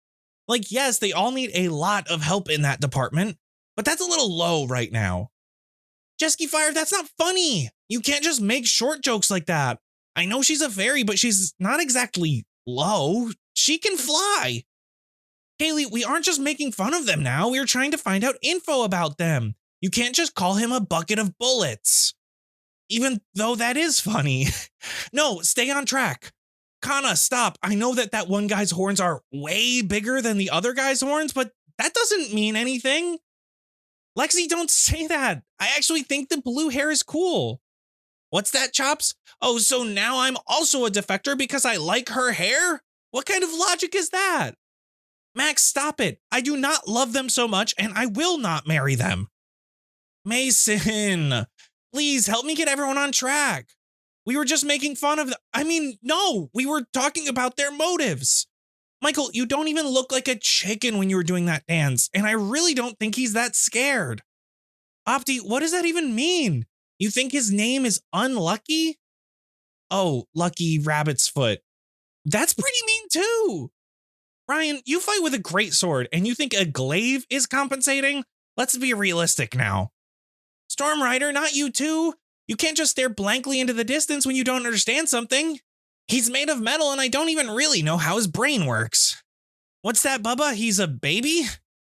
Like, yes, they all need a lot of help in that department, but that's a little low right now. Jesky Fire, that's not funny. You can't just make short jokes like that. I know she's a fairy, but she's not exactly low. She can fly. Kaylee, we aren't just making fun of them now. We're trying to find out info about them. You can't just call him a bucket of bullets. Even though that is funny. No, stay on track. Kana, stop. I know that one guy's horns are way bigger than the other guy's horns, but that doesn't mean anything. Lexi, don't say that. I actually think the blue hair is cool. What's that, Chops? Oh, so now I'm also a defector because I like her hair? What kind of logic is that? Max, stop it. I do not love them so much, and I will not marry them. Mason, please help me get everyone on track. We were just making fun of them. No, we were talking about their motives. Michael, you don't even look like a chicken when you were doing that dance, and I really don't think he's that scared. Opti, what does that even mean? You think his name is Unlucky? Oh, Lucky Rabbit's Foot. That's pretty mean too. Ryan, you fight with a great sword, and you think a glaive is compensating? Let's be realistic now. Storm Rider, not you too. You can't just stare blankly into the distance when you don't understand something. He's made of metal, and I don't even really know how his brain works. What's that, Bubba? He's a baby?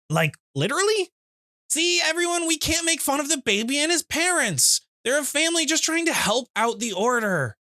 Like, literally? See, everyone, we can't make fun of the baby and his parents. They're a family just trying to help out the order.